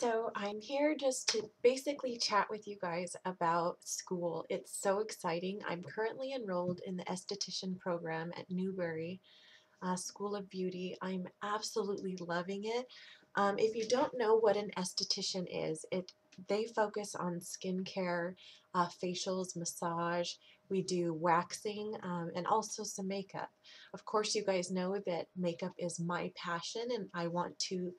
So I'm here just to basically chat with you guys about school. It's so exciting. I'm currently enrolled in the esthetician program at Newbury School of Beauty. I'm absolutely loving it. If you don't know what an esthetician is, they focus on skincare, facials, massage. We do waxing and also some makeup. Of course, you guys know that makeup is my passion, and I want to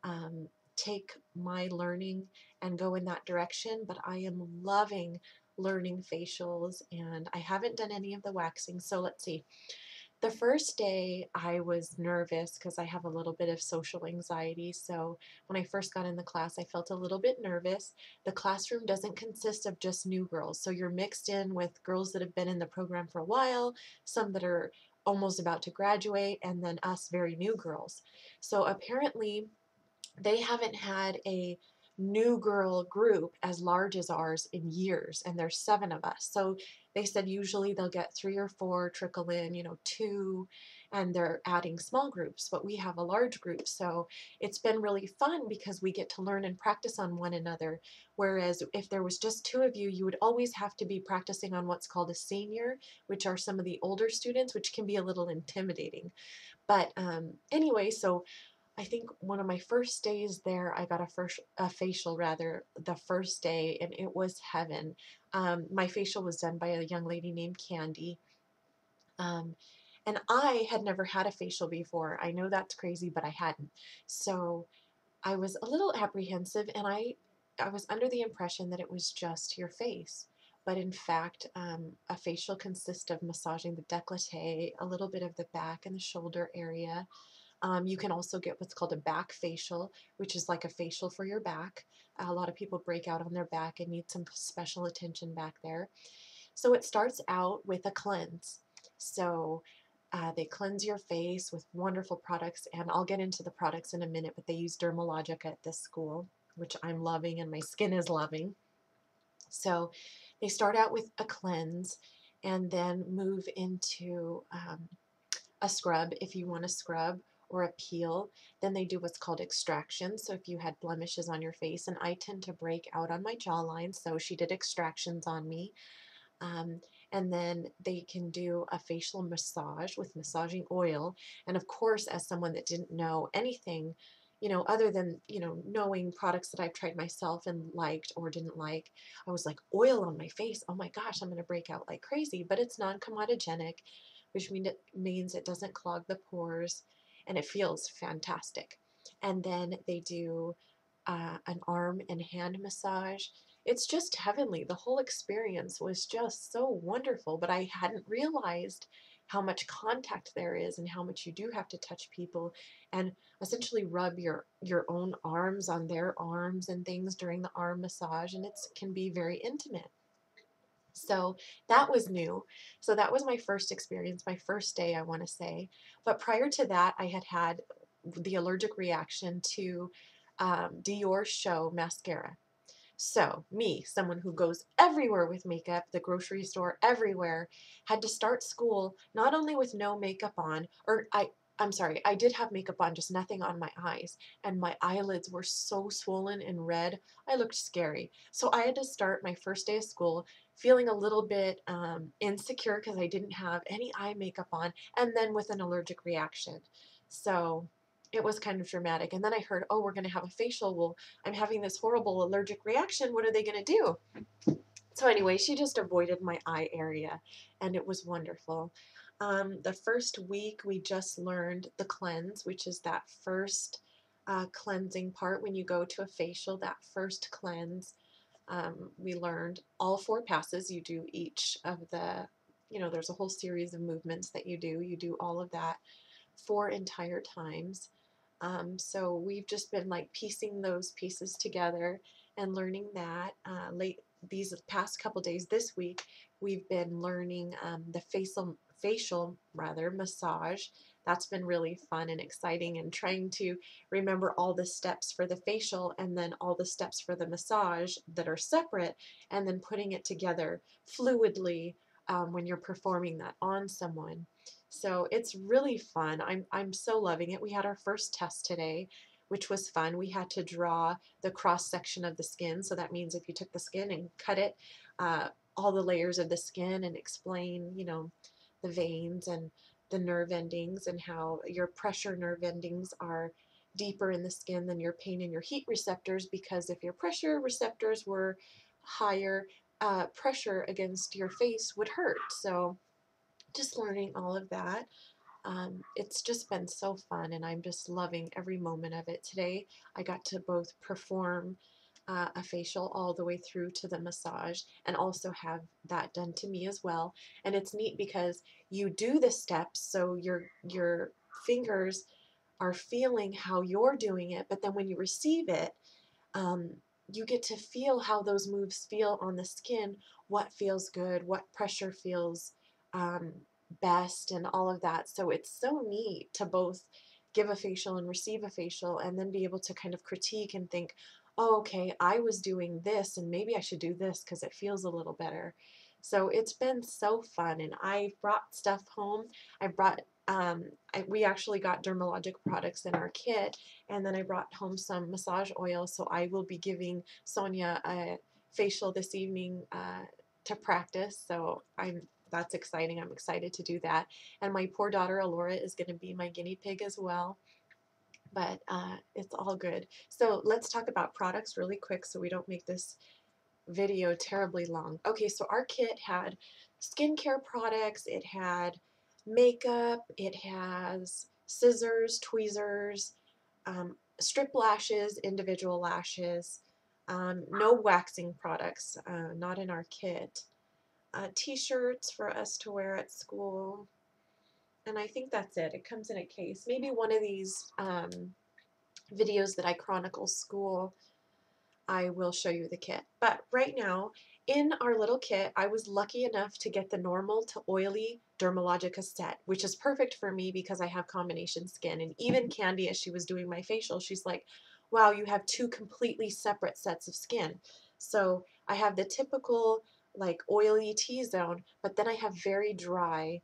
um, take my learning and go in that direction. But I am loving learning facials, and I haven't done any of the waxing. So let's see. The first day I was nervous because I have a little bit of social anxiety. So when I first got in the class, I felt a little bit nervous. The classroom doesn't consist of just new girls. So you're mixed in with girls that have been in the program for a while, some that are almost about to graduate, and then us very new girls. So apparently they haven't had a new girl group as large as ours in years, and there's 7 of us. So they said usually they'll get 3 or 4 trickle in, 2, and they're adding small groups, but we have a large group. So it's been really fun because we get to learn and practice on one another. Whereas if there was just 2 of you, you would always have to be practicing on what's called a senior, which are some of the older students, which can be a little intimidating. But anyway, so I think one of my first days there, I got a facial rather the first day, and it was heaven. My facial was done by a young lady named Candy, um, and I had never had a facial before. I know that's crazy, but I hadn't. So I was a little apprehensive, and I was under the impression that it was just your face. But in fact, a facial consists of massaging the décolleté, a little bit of the back and the shoulder area. You can also get what's called a back facial, which is like a facial for your back. A lot of people break out on their back and need some special attention back there. So it starts out with a cleanse. So they cleanse your face with wonderful products, and I'll get into the products in a minute, but they use Dermalogica at this school, which I'm loving and my skin is loving. So they start out with a cleanse and then move into a scrub if you want a scrub, or a peel. Then they do what's called extraction. So if you had blemishes on your face, and I tend to break out on my jawline, so she did extractions on me. Um, and then they can do a facial massage with massaging oil. And of course, as someone that didn't know anything, other than, knowing products that I've tried myself and liked or didn't like, I was like, oil on my face. Oh my gosh, I'm going to break out like crazy. But it's non-comedogenic, which means it doesn't clog the pores, and it feels fantastic. And then they do an arm and hand massage. It's just heavenly. The whole experience was just so wonderful, but I hadn't realized how much contact there is and how much you do have to touch people and essentially rub your own arms on their arms and things during the arm massage, and it can be very intimate. So that was new. So that was my first experience, my first day, I want to say. But prior to that, I had had the allergic reaction to Dior Show mascara. So, me, someone who goes everywhere with makeup, the grocery store, everywhere, had to start school not only with no makeup on, I'm sorry, I did have makeup on, just nothing on my eyes, and my eyelids were so swollen and red, I looked scary. So I had to start my first day of school feeling a little bit insecure because I didn't have any eye makeup on, and then with an allergic reaction. So it was kind of dramatic. And then I heard, oh, we're going to have a facial. Well, I'm having this horrible allergic reaction. What are they going to do? So anyway, she just avoided my eye area, and it was wonderful. The first week, we just learned the cleanse, which is that first cleansing part when you go to a facial, that first cleanse. We learned all 4 passes. You do each of there's a whole series of movements that you do. You do all of that 4 entire times. So we've just been like piecing those pieces together and learning that. These past couple days this week, we've been learning the facial rather massage. That's been really fun and exciting, and trying to remember all the steps for the facial and then all the steps for the massage that are separate, and then putting it together fluidly when you're performing that on someone. So it's really fun. I'm so loving it. We had our first test today. which was fun. We had to draw the cross section of the skin. So that means if you took the skin and cut it, uh, all the layers of the skin, and explain, the veins and the nerve endings, and how your pressure nerve endings are deeper in the skin than your pain and your heat receptors, because if your pressure receptors were higher, pressure against your face would hurt. So just learning all of that. It's just been so fun, and I'm just loving every moment of it. Today, I got to both perform a facial all the way through to the massage, and also have that done to me as well. And it's neat because you do the steps, so your fingers are feeling how you're doing it, but then when you receive it, um, you get to feel how those moves feel on the skin, what feels good, what pressure feels um, best, and all of that. So it's so neat to both give a facial and receive a facial, and then be able to kind of critique and think, oh, okay, I was doing this, and maybe I should do this because it feels a little better. So it's been so fun, and I brought stuff home. I brought we actually got dermalogic products in our kit, and then I brought home some massage oil, so I will be giving Sonia a facial this evening to practice. So that's exciting. I'm excited to do that. And my poor daughter Alora is going to be my guinea pig as well. But it's all good. So let's talk about products really quick so we don't make this video terribly long. Okay, so our kit had skincare products, it had makeup, it has scissors, tweezers, strip lashes, individual lashes, no waxing products, not in our kit, t-shirts for us to wear at school, and I think that's it. It comes in a case. Maybe one of these videos that I chronicle school, I will show you the kit. But right now, in our little kit, I was lucky enough to get the normal to oily Dermalogica set, which is perfect for me because I have combination skin. And even Candy, as she was doing my facial, she's like, wow, you have two completely separate sets of skin. So I have the typical like oily T-zone, but then I have very dry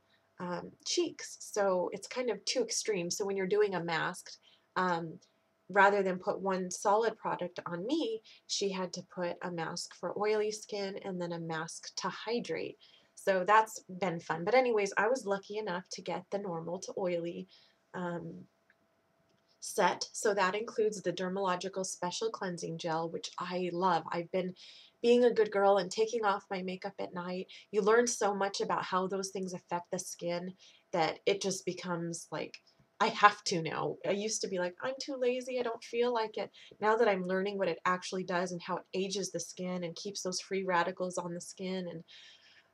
cheeks. So it's kind of two extremes. So when you're doing a mask, um, rather than put one solid product on me, she had to put a mask for oily skin and then a mask to hydrate. So that's been fun. But anyways, I was lucky enough to get the normal to oily set. So that includes the Dermalogical Special Cleansing Gel, which I love. I've been being a good girl and taking off my makeup at night. You learn so much about how those things affect the skin that it just becomes like, I have to now. I used to be like, I'm too lazy, I don't feel like it. Now that I'm learning what it actually does and how it ages the skin and keeps those free radicals on the skin, and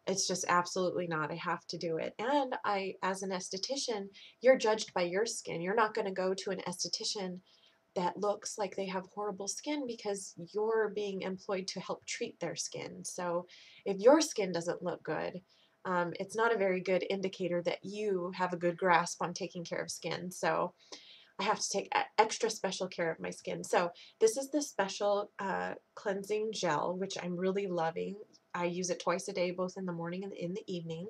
it's just absolutely not. I have to do it. And as an esthetician, you're judged by your skin. You're not going to go to an esthetician that looks like they have horrible skin because you're being employed to help treat their skin. So if your skin doesn't look good, it's not a very good indicator that you have a good grasp on taking care of skin. So I have to take extra special care of my skin. So this is the special cleansing gel, which I'm really loving. I use it twice a day, both in the morning and in the evening.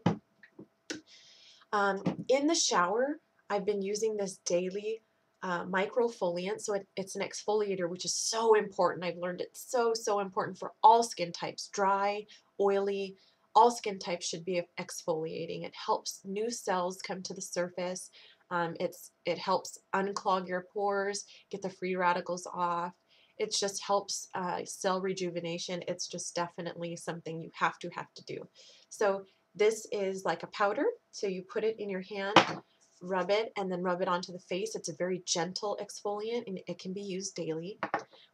In the shower, I've been using this daily microfoliant. So it's an exfoliator, which is so important. I've learned it's so, so important for all skin types, dry, oily. All skin types should be exfoliating. It helps new cells come to the surface. It helps unclog your pores, get the free radicals off. It just helps cell rejuvenation. It's just definitely something you have to do. So this is like a powder, so you put it in your hand, rub it, and then rub it onto the face. It's a very gentle exfoliant, and it can be used daily.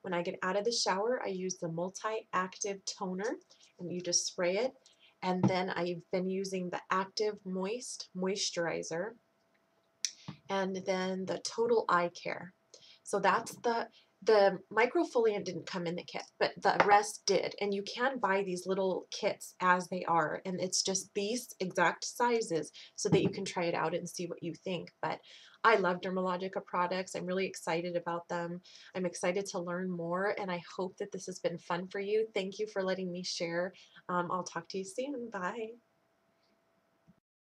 When I get out of the shower, I use the multi-active toner, and you just spray it. And then I've been using the Active Moist Moisturizer, and then the Total Eye Care. So that's the microfoliant didn't come in the kit, but the rest did. And you can buy these little kits as they are, and it's just these exact sizes so that you can try it out and see what you think. But I love Dermalogica products. I'm really excited about them. I'm excited to learn more, and I hope that this has been fun for you. Thank you for letting me share. I'll talk to you soon. Bye.